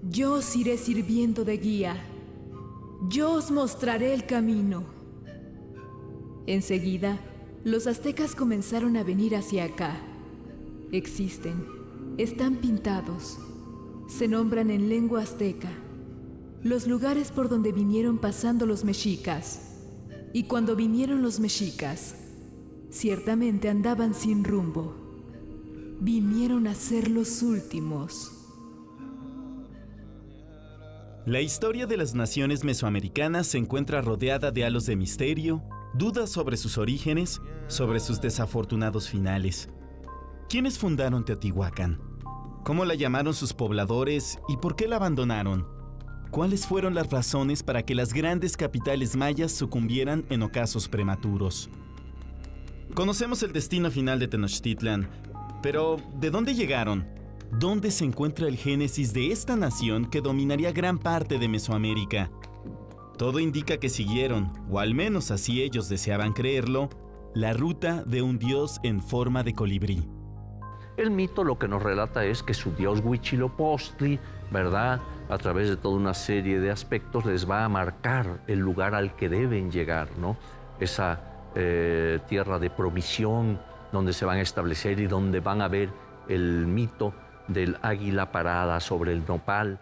Yo os iré sirviendo de guía. Yo os mostraré el camino. Enseguida, los aztecas comenzaron a venir hacia acá. Existen, están pintados, se nombran en lengua azteca los lugares por donde vinieron pasando los mexicas. Y cuando vinieron los mexicas, ciertamente andaban sin rumbo. Vinieron a ser los últimos. La historia de las naciones mesoamericanas se encuentra rodeada de halos de misterio, dudas sobre sus orígenes, sobre sus desafortunados finales. ¿Quiénes fundaron Teotihuacán? ¿Cómo la llamaron sus pobladores y por qué la abandonaron? ¿Cuáles fueron las razones para que las grandes capitales mayas sucumbieran en ocasos prematuros? Conocemos el destino final de Tenochtitlan, pero ¿de dónde llegaron? ¿Dónde se encuentra el génesis de esta nación que dominaría gran parte de Mesoamérica? Todo indica que siguieron, o al menos así ellos deseaban creerlo, la ruta de un dios en forma de colibrí. El mito lo que nos relata es que su dios Huitzilopochtli, ¿verdad?, a través de toda una serie de aspectos les va a marcar el lugar al que deben llegar, ¿no? Esa tierra de provisión donde se van a establecer y donde van a ver el mito del águila parada sobre el nopal.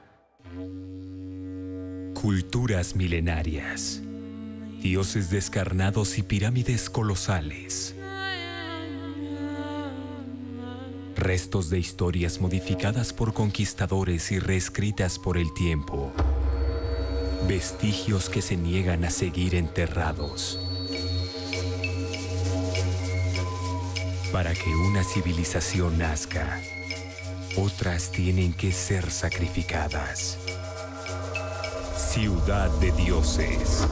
Culturas milenarias, dioses descarnados y pirámides colosales. Restos de historias modificadas por conquistadores y reescritas por el tiempo. Vestigios que se niegan a seguir enterrados. Para que una civilización nazca, otras tienen que ser sacrificadas. Ciudad de Dioses.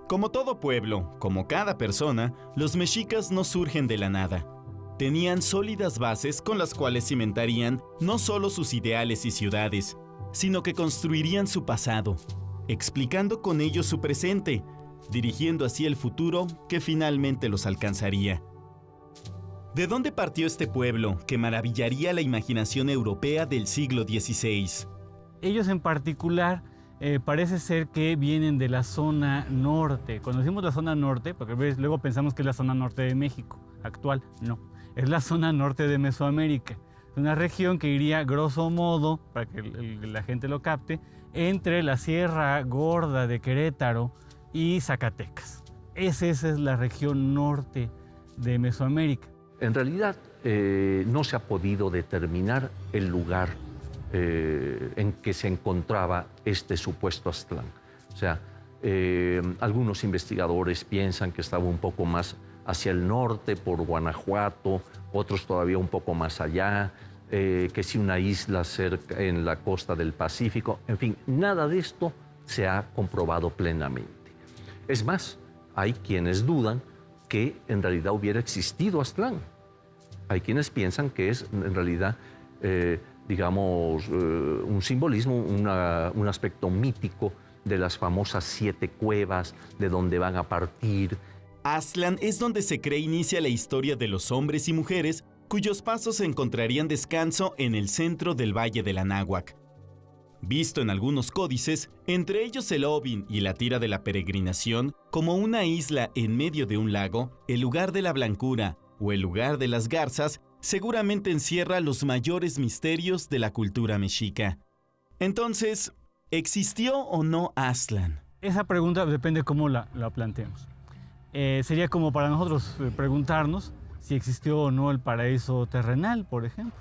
Como todo pueblo, como cada persona, los mexicas no surgen de la nada. Tenían sólidas bases con las cuales cimentarían no solo sus ideales y ciudades, sino que construirían su pasado, explicando con ello su presente, dirigiendo así el futuro que finalmente los alcanzaría. ¿De dónde partió este pueblo que maravillaría la imaginación europea del siglo XVI? Ellos en particular parece ser que vienen de la zona norte. Cuando decimos la zona norte, porque luego pensamos que es la zona norte de México actual, no. Es la zona norte de Mesoamérica. Es una región que iría, grosso modo, para que la gente lo capte, entre la Sierra Gorda de Querétaro y Zacatecas. Esa es la región norte de Mesoamérica. En realidad, no se ha podido determinar el lugar en que se encontraba este supuesto Aztlán. O sea, algunos investigadores piensan que estaba un poco más hacia el norte, por Guanajuato, otros todavía un poco más allá, que si una isla cerca en la costa del Pacífico. En fin, nada de esto se ha comprobado plenamente. Es más, hay quienes dudan que en realidad hubiera existido Aztlán. Hay quienes piensan que es en realidad, digamos, un simbolismo, un aspecto mítico de las famosas 7 cuevas, de donde van a partir. Aztlán es donde se cree inicia la historia de los hombres y mujeres cuyos pasos encontrarían descanso en el centro del Valle del Anáhuac. Visto en algunos códices, entre ellos el Ovin y la tira de la peregrinación, como una isla en medio de un lago, el lugar de la blancura o el lugar de las garzas seguramente encierra los mayores misterios de la cultura mexica. Entonces, ¿existió o no Aztlán? Esa pregunta depende cómo la planteemos. Sería como para nosotros preguntarnos si existió o no el paraíso terrenal, por ejemplo.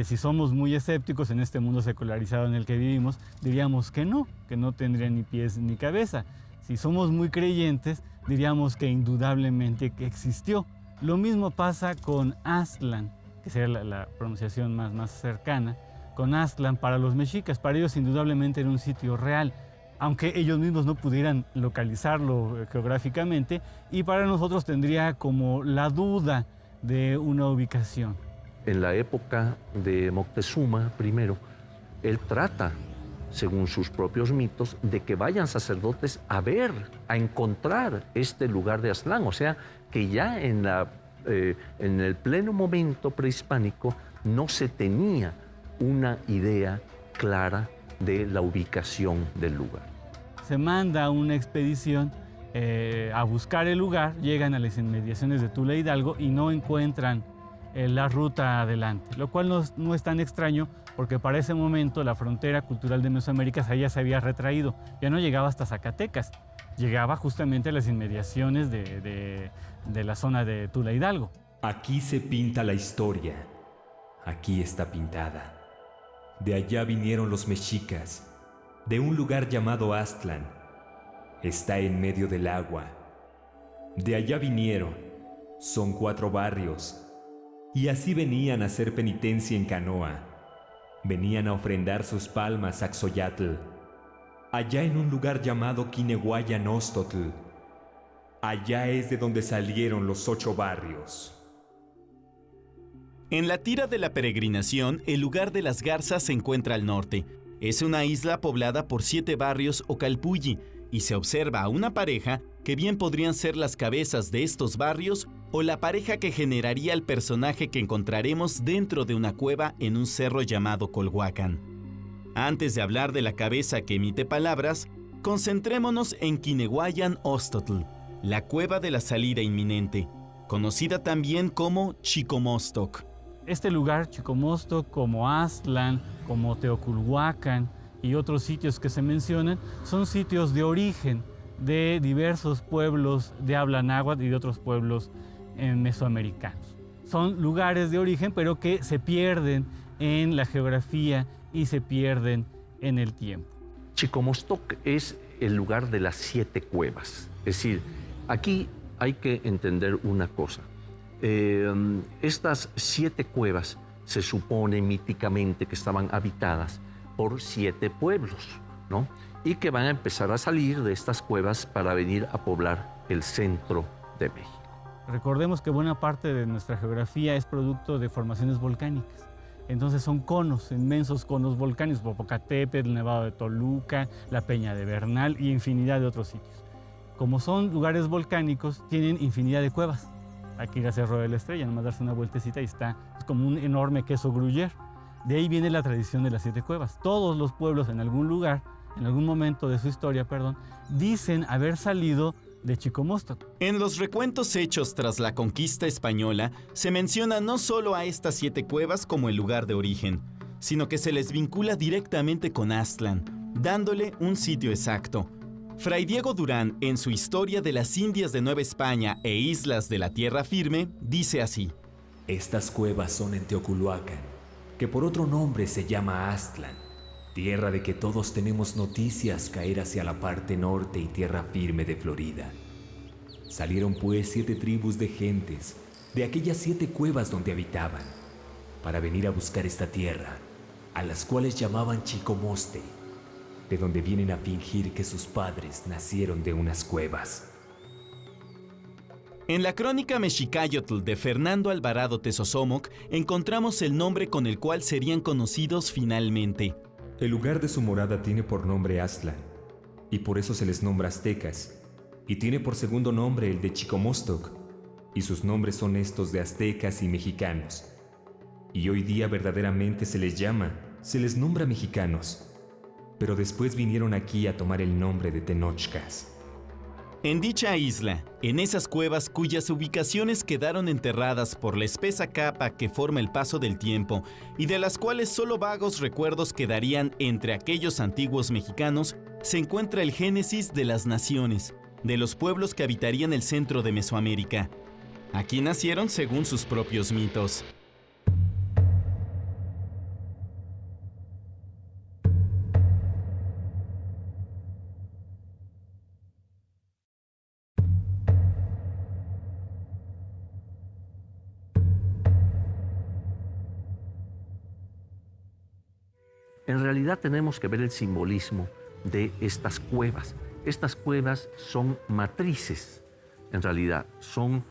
Si somos muy escépticos en este mundo secularizado en el que vivimos, diríamos que no tendría ni pies ni cabeza. Si somos muy creyentes, diríamos que indudablemente que existió. Lo mismo pasa con Aztlán, que sería la pronunciación más cercana, con Aztlán para los mexicas. Para ellos indudablemente era un sitio real, aunque ellos mismos no pudieran localizarlo geográficamente, y para nosotros tendría como la duda de una ubicación. En la época de Moctezuma I, él trata, según sus propios mitos, de que vayan sacerdotes a ver, a encontrar este lugar de Aztlán. O sea, que ya en el pleno momento prehispánico no se tenía una idea clara de la ubicación del lugar. Se manda una expedición a buscar el lugar, llegan a las inmediaciones de Tula Hidalgo y no encuentran la ruta adelante, lo cual no es tan extraño porque para ese momento la frontera cultural de Mesoamérica ya se había retraído, ya no llegaba hasta Zacatecas, llegaba justamente a las inmediaciones de la zona de Tula Hidalgo. Aquí se pinta la historia, aquí está pintada. De allá vinieron los mexicas, de un lugar llamado Aztlán. Está en medio del agua. De allá vinieron, son 4 barrios. Y así venían a hacer penitencia en canoa. Venían a ofrendar sus palmas a Xoyatl. Allá en un lugar llamado Quinehuayan Ostotl. Allá es de donde salieron los 8 barrios. En la tira de la peregrinación, el lugar de las Garzas se encuentra al norte. Es una isla poblada por 7 barrios o calpulli, y se observa a una pareja que bien podrían ser las cabezas de estos barrios o la pareja que generaría el personaje que encontraremos dentro de una cueva en un cerro llamado Colhuacán. Antes de hablar de la cabeza que emite palabras, concentrémonos en Quinehuayan Ostotl, la cueva de la salida inminente, conocida también como Chicomostoc. Este lugar, Chicomostoc, como Aztlán, como Teoculhuacán y otros sitios que se mencionan, son sitios de origen de diversos pueblos de habla náhuatl y de otros pueblos mesoamericanos. Son lugares de origen, pero que se pierden en la geografía y se pierden en el tiempo. Chicomostoc es el lugar de las 7 cuevas. Es decir, aquí hay que entender una cosa. Estas 7 cuevas se supone míticamente que estaban habitadas por 7 pueblos, ¿no? Y que van a empezar a salir de estas cuevas para venir a poblar el centro de México. Recordemos que buena parte de nuestra geografía es producto de formaciones volcánicas. Entonces son conos, inmensos conos volcánicos, Popocatépetl, el Nevado de Toluca, la Peña de Bernal y infinidad de otros sitios. Como son lugares volcánicos, tienen infinidad de cuevas. Hay que ir a Cerro de la Estrella, nomás darse una vueltecita y está, es como un enorme queso gruyère. De ahí viene la tradición de las 7 cuevas. Todos los pueblos en algún lugar, en algún momento de su historia, dicen haber salido de Chicomostoc. En los recuentos hechos tras la conquista española, se menciona no solo a estas 7 cuevas como el lugar de origen, sino que se les vincula directamente con Aztlán, dándole un sitio exacto. Fray Diego Durán, en su Historia de las Indias de Nueva España e Islas de la Tierra Firme, dice así: Estas cuevas son en Teoculhuacán, que por otro nombre se llama Aztlán, tierra de que todos tenemos noticias caer hacia la parte norte y tierra firme de Florida. Salieron pues 7 tribus de gentes, de aquellas 7 cuevas donde habitaban, para venir a buscar esta tierra, a las cuales llamaban Chicomoste, de donde vienen a fingir que sus padres nacieron de unas cuevas. En la crónica Mexicayotl de Fernando Alvarado Tezosomoc encontramos el nombre con el cual serían conocidos finalmente. El lugar de su morada tiene por nombre Aztlán, y por eso se les nombra aztecas, y tiene por segundo nombre el de Chicomostoc, y sus nombres son estos de aztecas y mexicanos. Y hoy día verdaderamente se les nombra mexicanos, pero después vinieron aquí a tomar el nombre de Tenochcas. En dicha isla, en esas cuevas cuyas ubicaciones quedaron enterradas por la espesa capa que forma el paso del tiempo y de las cuales solo vagos recuerdos quedarían entre aquellos antiguos mexicanos, se encuentra el génesis de las naciones, de los pueblos que habitarían el centro de Mesoamérica. Aquí nacieron según sus propios mitos. En realidad tenemos que ver el simbolismo de estas cuevas. Estas cuevas son matrices, en realidad, son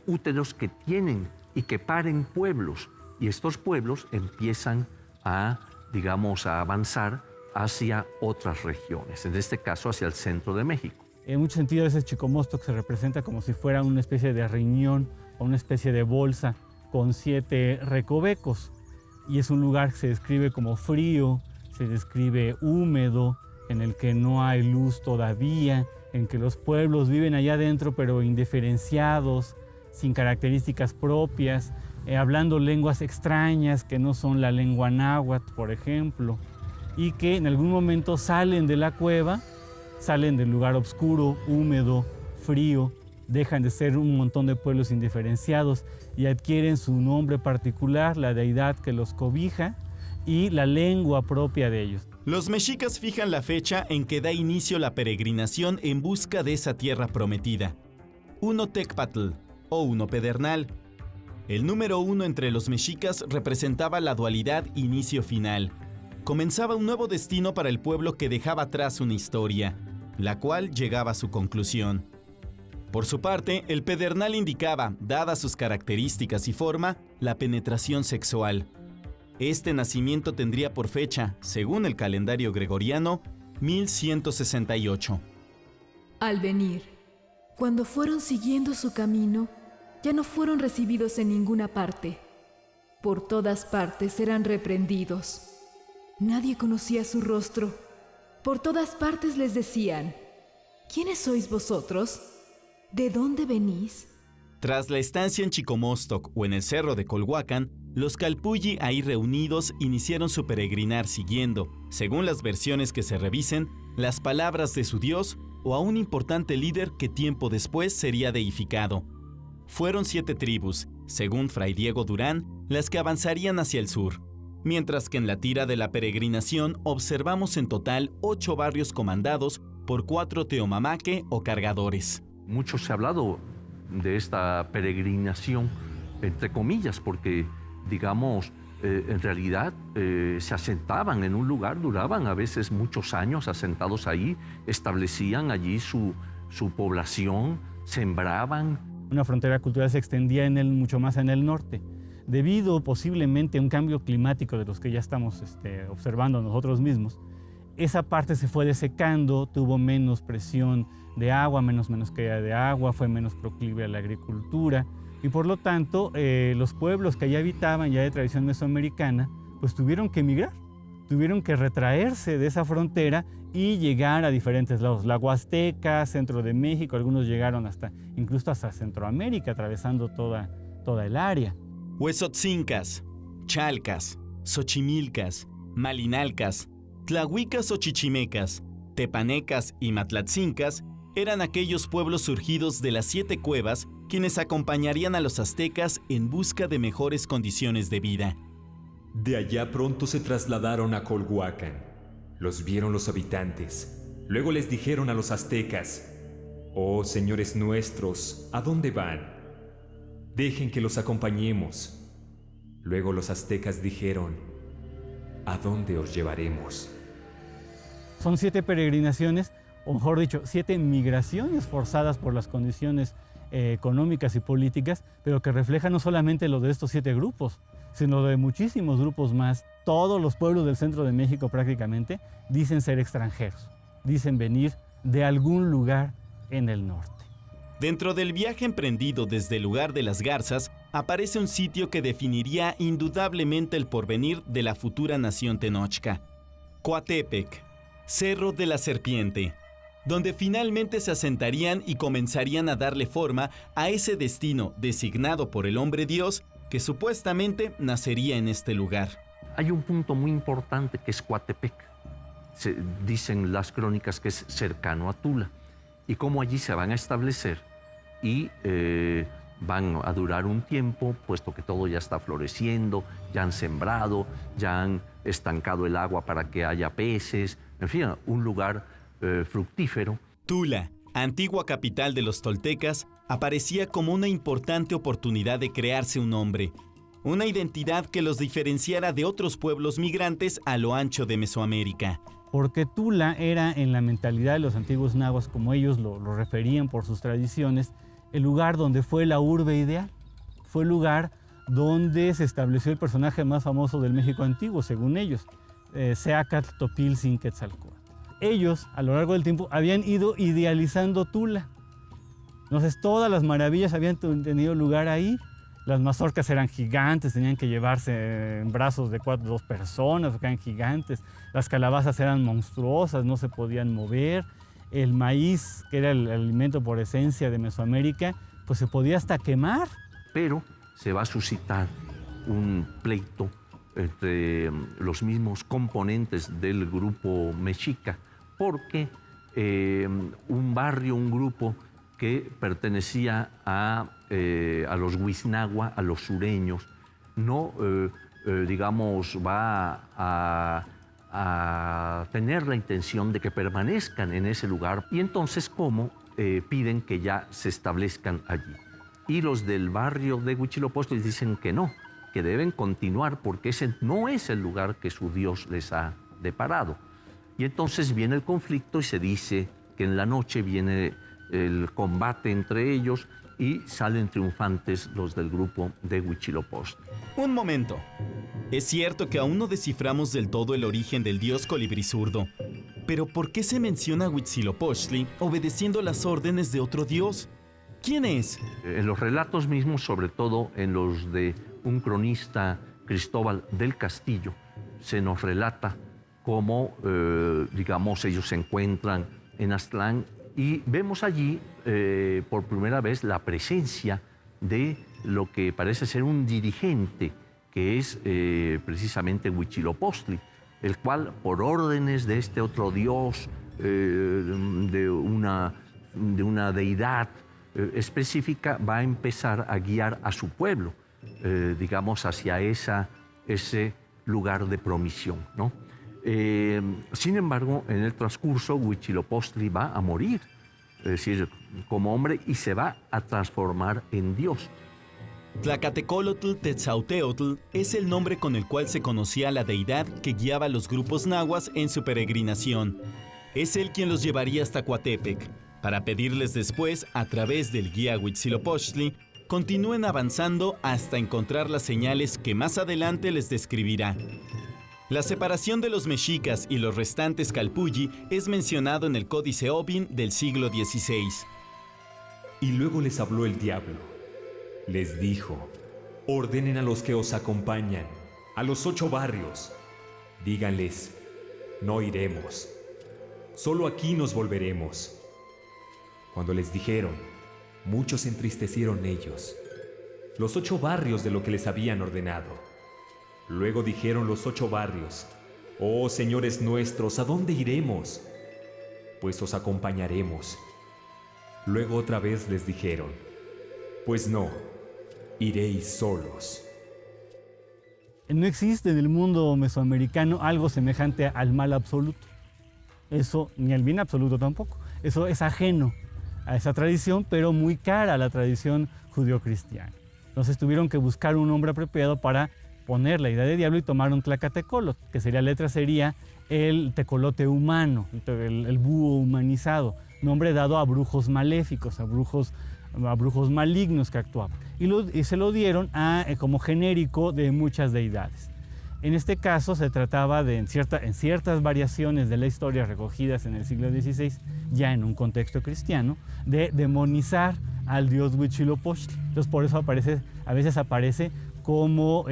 úteros que tienen y que paren pueblos. Y estos pueblos empiezan a digamos, a avanzar hacia otras regiones, en este caso hacia el centro de México. En muchos sentidos ese Chicomostoc se representa como si fuera una especie de riñón o una especie de bolsa con 7 recovecos. Y es un lugar que se describe como frío, se describe húmedo, en el que no hay luz todavía, en que los pueblos viven allá adentro pero indiferenciados, sin características propias, hablando lenguas extrañas que no son la lengua náhuatl, por ejemplo, y que en algún momento salen de la cueva, salen del lugar oscuro, húmedo, frío, dejan de ser un montón de pueblos indiferenciados y adquieren su nombre particular, la deidad que los cobija y la lengua propia de ellos. Los mexicas fijan la fecha en que da inicio la peregrinación en busca de esa tierra prometida. Uno Tecpatl o Uno Pedernal. El número 1 entre los mexicas representaba la dualidad inicio-final. Comenzaba un nuevo destino para el pueblo que dejaba atrás una historia, la cual llegaba a su conclusión. Por su parte, el pedernal indicaba, dadas sus características y forma, la penetración sexual. Este nacimiento tendría por fecha, según el calendario gregoriano, 1168. Al venir, cuando fueron siguiendo su camino, ya no fueron recibidos en ninguna parte. Por todas partes eran reprendidos. Nadie conocía su rostro. Por todas partes les decían: ¿quiénes sois vosotros? ¿De dónde venís? Tras la estancia en Chicomostoc o en el cerro de Colhuacán, los Calpulli ahí reunidos iniciaron su peregrinar siguiendo, según las versiones que se revisen, las palabras de su dios o a un importante líder que tiempo después sería deificado. Fueron 7 tribus, según Fray Diego Durán, las que avanzarían hacia el sur, mientras que en la tira de la peregrinación observamos en total 8 barrios comandados por 4 teomamaque o cargadores. Mucho se ha hablado de esta peregrinación, entre comillas, porque, digamos, en realidad se asentaban en un lugar, duraban a veces muchos años asentados ahí, establecían allí su población, sembraban. Una frontera cultural se extendía mucho más en el norte, debido posiblemente a un cambio climático de los que ya estamos observando nosotros mismos. Esa parte se fue desecando, tuvo menos presión de agua, menos caída de agua, fue menos proclive a la agricultura y por lo tanto los pueblos que allá habitaban, ya de tradición mesoamericana, pues tuvieron que emigrar, tuvieron que retraerse de esa frontera y llegar a diferentes lados. La Huasteca, centro de México, algunos llegaron incluso hasta Centroamérica, atravesando toda el área. Huesotzincas, Chalcas, Xochimilcas, Malinalcas, Tlahuicas o Chichimecas, Tepanecas y Matlatzincas eran aquellos pueblos surgidos de las 7 cuevas quienes acompañarían a los aztecas en busca de mejores condiciones de vida. De allá pronto se trasladaron a Colhuacán. Los vieron los habitantes. Luego les dijeron a los aztecas: «Oh, señores nuestros, ¿a dónde van? Dejen que los acompañemos». Luego los aztecas dijeron: «¿A dónde os llevaremos?». Son 7 peregrinaciones, o mejor dicho, 7 migraciones forzadas por las condiciones económicas y políticas, pero que reflejan no solamente lo de estos 7 grupos, sino de muchísimos grupos más. Todos los pueblos del centro de México prácticamente dicen ser extranjeros, dicen venir de algún lugar en el norte. Dentro del viaje emprendido desde el lugar de las Garzas, aparece un sitio que definiría indudablemente el porvenir de la futura nación Tenochca: Coatepec, Cerro de la Serpiente, donde finalmente se asentarían y comenzarían a darle forma a ese destino designado por el hombre Dios que supuestamente nacería en este lugar. Hay un punto muy importante que es Coatepec. Dicen las crónicas que es cercano a Tula, y cómo allí se van a establecer y van a durar un tiempo, puesto que todo ya está floreciendo, ya han sembrado, ya han estancado el agua para que haya peces, en fin, un lugar fructífero. Tula, antigua capital de los toltecas, aparecía como una importante oportunidad de crearse un nombre, una identidad que los diferenciara de otros pueblos migrantes a lo ancho de Mesoamérica. Porque Tula era, en la mentalidad de los antiguos nahuas, como ellos lo referían por sus tradiciones, el lugar donde fue la urbe ideal. Fue el lugar donde se estableció el personaje más famoso del México antiguo, según ellos. Seacatl, Topiltzin, Quetzalcóatl. Ellos, a lo largo del tiempo, habían ido idealizando Tula. Entonces, todas las maravillas habían tenido lugar ahí. Las mazorcas eran gigantes, tenían que llevarse en brazos de 2 personas, porque eran gigantes. Las calabazas eran monstruosas, no se podían mover. El maíz, que era el alimento por esencia de Mesoamérica, pues se podía hasta quemar. Pero se va a suscitar un pleito entre los mismos componentes del grupo mexica, porque un barrio, un grupo que pertenecía a los Huiznagua, a los sureños, no, digamos, va a tener la intención de que permanezcan en ese lugar, y entonces como piden que ya se establezcan allí. Y los del barrio de Huitzilopochtli dicen que no, que deben continuar porque ese no es el lugar que su Dios les ha deparado. Y entonces viene el conflicto y se dice que en la noche viene el combate entre ellos y salen triunfantes los del grupo de Huitzilopochtli. Un momento. Es cierto que aún no desciframos del todo el origen del dios colibrizurdo, pero ¿por qué se menciona a Huitzilopochtli obedeciendo las órdenes de otro dios? ¿Quién es? En los relatos mismos, sobre todo en los de un cronista, Cristóbal del Castillo, se nos relata cómo, digamos, ellos se encuentran en Aztlán y vemos allí por primera vez la presencia de lo que parece ser un dirigente, que es precisamente Huitzilopochtli, el cual, por órdenes de este otro dios, de una deidad específica, va a empezar a guiar a su pueblo, digamos, hacia ese lugar de promisión, ¿no? Sin embargo, en el transcurso, Huitzilopochtli va a morir, es decir, como hombre, y se va a transformar en Dios. Tlacatecolotl Tetzauteotl es el nombre con el cual se conocía a la deidad que guiaba a los grupos nahuas en su peregrinación. Es él quien los llevaría hasta Coatepec, para pedirles después, a través del guía Huitzilopochtli, continúen avanzando hasta encontrar las señales que más adelante les describirá. La separación de los mexicas y los restantes calpulli es mencionado en el Códice Obin del siglo XVI. Y luego les habló el diablo. Les dijo: ordenen a los que os acompañan, a los 8 barrios. Díganles: no iremos. Solo aquí nos volveremos. Cuando les dijeron, muchos se entristecieron ellos, los 8 barrios de lo que les habían ordenado. Luego dijeron los 8 barrios: oh señores nuestros, ¿a dónde iremos? Pues os acompañaremos. Luego otra vez les dijeron: pues no, iréis solos. No existe en el mundo mesoamericano algo semejante al mal absoluto. Eso, ni al bien absoluto tampoco. Eso es ajeno a esa tradición, pero muy cara a la tradición judeocristiana. Entonces tuvieron que buscar un nombre apropiado para poner la idea de diablo y tomaron Tlacatecolotl, que sería el tecolote humano, el búho humanizado, nombre dado a brujos maléficos, a brujos malignos que actuaban. Y se lo dieron como genérico de muchas deidades. En este caso se trataba de, en ciertas variaciones de la historia recogidas en el siglo XVI, ya en un contexto cristiano, de demonizar al dios Huitzilopochtli. Entonces por eso a veces aparece como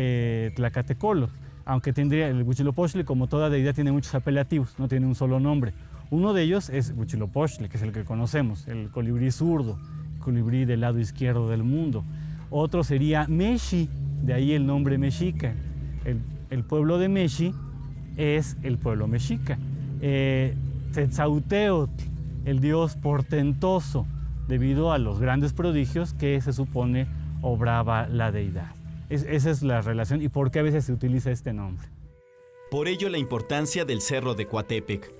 Tlacatecolotl, aunque el Huitzilopochtli, como toda deidad, tiene muchos apelativos, no tiene un solo nombre. Uno de ellos es Huitzilopochtli, que es el que conocemos, el colibrí zurdo, el colibrí del lado izquierdo del mundo. Otro sería Meshi, de ahí el nombre mexica. El pueblo de Meshi es el pueblo mexica. Tetzauteotl, el dios portentoso, debido a los grandes prodigios que se supone obraba la deidad. Esa es la relación y por qué a veces se utiliza este nombre. Por ello la importancia del Cerro de Coatepec,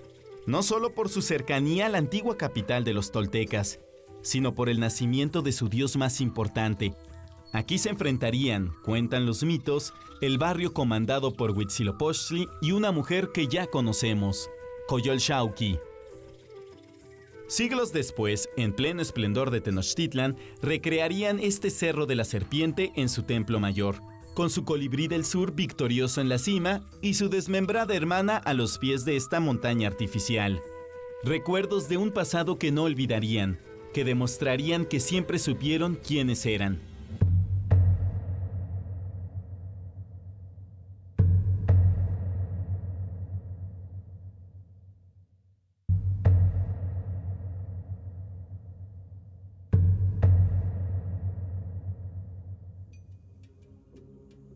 no solo por su cercanía a la antigua capital de los toltecas, sino por el nacimiento de su dios más importante. Aquí se enfrentarían, cuentan los mitos, el barrio comandado por Huitzilopochtli y una mujer que ya conocemos, Coyolxauhqui. Siglos después, en pleno esplendor de Tenochtitlan, recrearían este Cerro de la Serpiente en su templo mayor. con su colibrí del sur victorioso en la cima y su desmembrada hermana a los pies de esta montaña artificial. Recuerdos de un pasado que no olvidarían, que demostrarían que siempre supieron quiénes eran.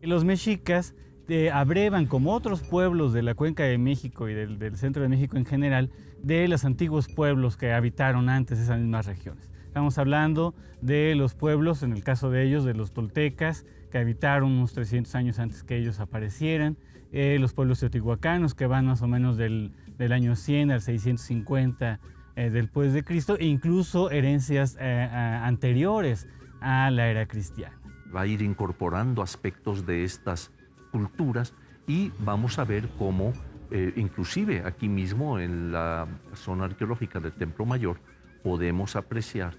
Los mexicas abrevan, como otros pueblos de la Cuenca de México y del centro de México en general, de los antiguos pueblos que habitaron antes esas mismas regiones. Estamos hablando de los pueblos, en el caso de ellos, de los toltecas, que habitaron unos 300 años antes que ellos aparecieran, los pueblos teotihuacanos, que van más o menos del año 100 al 650 después de Cristo, e incluso herencias anteriores a la era cristiana. Va a ir incorporando aspectos de estas culturas y vamos a ver cómo, inclusive aquí mismo en la zona arqueológica del Templo Mayor, podemos apreciar,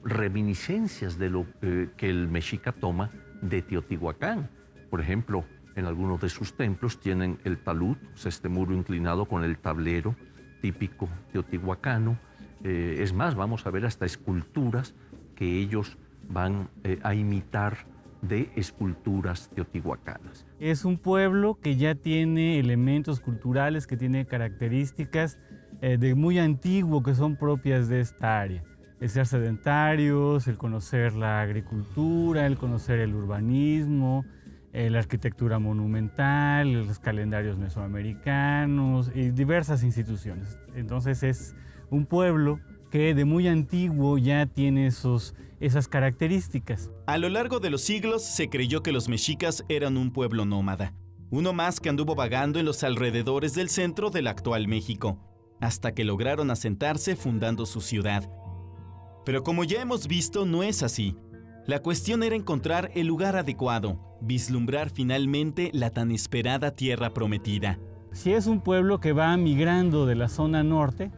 reminiscencias de lo que el mexica toma de Teotihuacán. Por ejemplo, en algunos de sus templos tienen el talud, o sea, este muro inclinado con el tablero típico teotihuacano. Es más, vamos a ver hasta esculturas que ellos van a imitar de esculturas teotihuacanas. Es un pueblo que ya tiene elementos culturales, que tiene características de muy antiguo que son propias de esta área. El ser sedentarios, el conocer la agricultura, el conocer el urbanismo, la arquitectura monumental, los calendarios mesoamericanos y diversas instituciones. Entonces es un pueblo que de muy antiguo ya tiene esas características. A lo largo de los siglos se creyó que los mexicas eran un pueblo nómada, uno más que anduvo vagando en los alrededores del centro del actual México, hasta que lograron asentarse fundando su ciudad. Pero como ya hemos visto, no es así. La cuestión era encontrar el lugar adecuado, vislumbrar finalmente la tan esperada tierra prometida. Si es un pueblo que va migrando de la zona norte,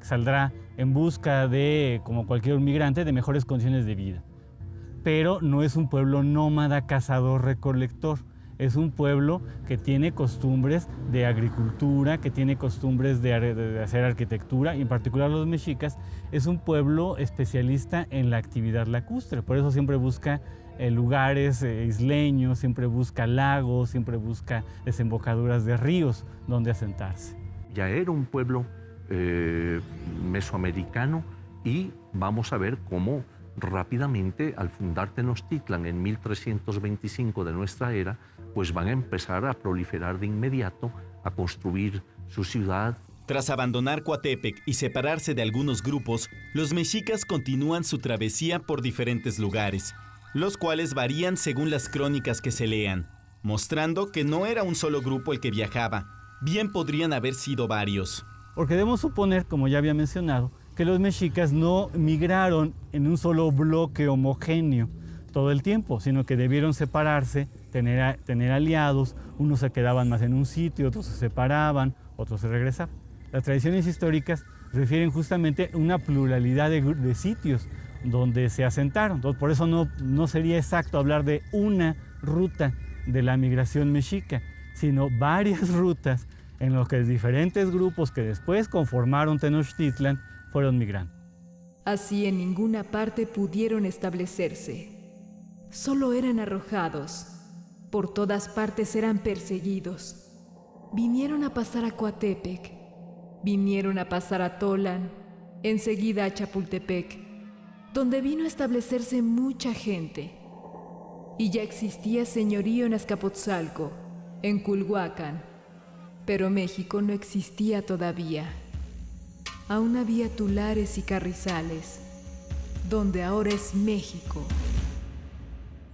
saldrá en busca de, como cualquier migrante, de mejores condiciones de vida. Pero no es un pueblo nómada, cazador-recolector. Es un pueblo que tiene costumbres de agricultura, que tiene costumbres de hacer arquitectura, y en particular los mexicas, es un pueblo especialista en la actividad lacustre. Por eso siempre busca lugares isleños, siempre busca lagos, siempre busca desembocaduras de ríos donde asentarse. Ya era un pueblo mesoamericano y vamos a ver cómo rápidamente al fundar Tenochtitlan en 1325 de nuestra era, pues van a empezar a proliferar de inmediato, a construir su ciudad. Tras abandonar Coatepec y separarse de algunos grupos, los mexicas continúan su travesía por diferentes lugares, los cuales varían según las crónicas que se lean, mostrando que no era un solo grupo el que viajaba, bien podrían haber sido varios. Porque debemos suponer, como ya había mencionado, que los mexicas no migraron en un solo bloque homogéneo todo el tiempo, sino que debieron separarse, tener aliados, unos se quedaban más en un sitio, otros se separaban, otros se regresaban. Las tradiciones históricas refieren justamente a una pluralidad de sitios donde se asentaron. Entonces, por eso no sería exacto hablar de una ruta de la migración mexica, sino varias rutas en los que diferentes grupos que después conformaron Tenochtitlan fueron migrando. Así en ninguna parte pudieron establecerse. Solo eran arrojados. Por todas partes eran perseguidos. Vinieron a pasar a Coatepec. Vinieron a pasar a Tolan. Enseguida a Chapultepec, donde vino a establecerse mucha gente. Y ya existía señorío en Azcapotzalco, en Culhuacán. Pero México no existía todavía. Aún había tulares y carrizales, donde ahora es México.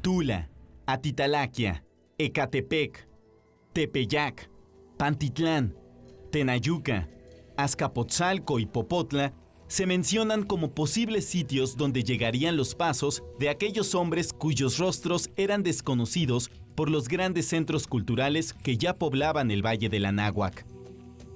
Tula, Atitalaquia, Ecatepec, Tepeyac, Pantitlán, Tenayuca, Azcapotzalco y Popotla se mencionan como posibles sitios donde llegarían los pasos de aquellos hombres cuyos rostros eran desconocidos por los grandes centros culturales que ya poblaban el Valle del Anáhuac.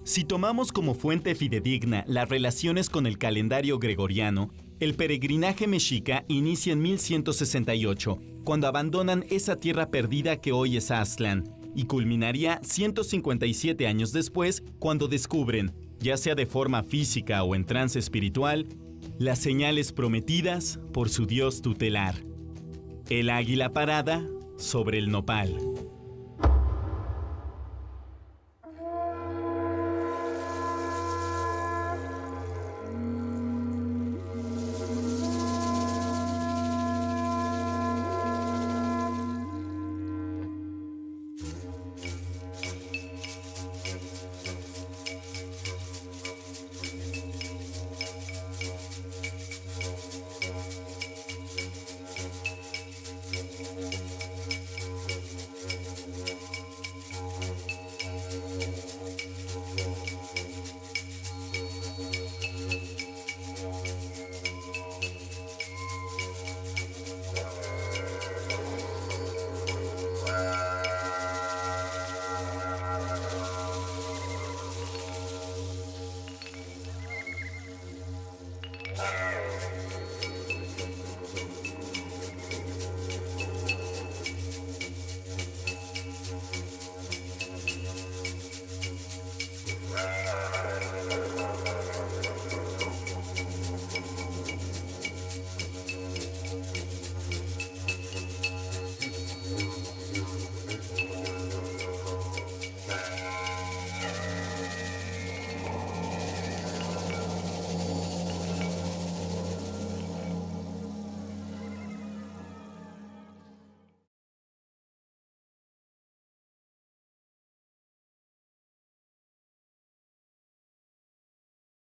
Si tomamos como fuente fidedigna las relaciones con el calendario gregoriano, El peregrinaje mexica inicia en 1168, cuando abandonan esa tierra perdida que hoy es Aztlán, y culminaría 157 años después, cuando descubren, ya sea de forma física o en trance espiritual, las señales prometidas por su dios tutelar, el águila parada sobre el nopal.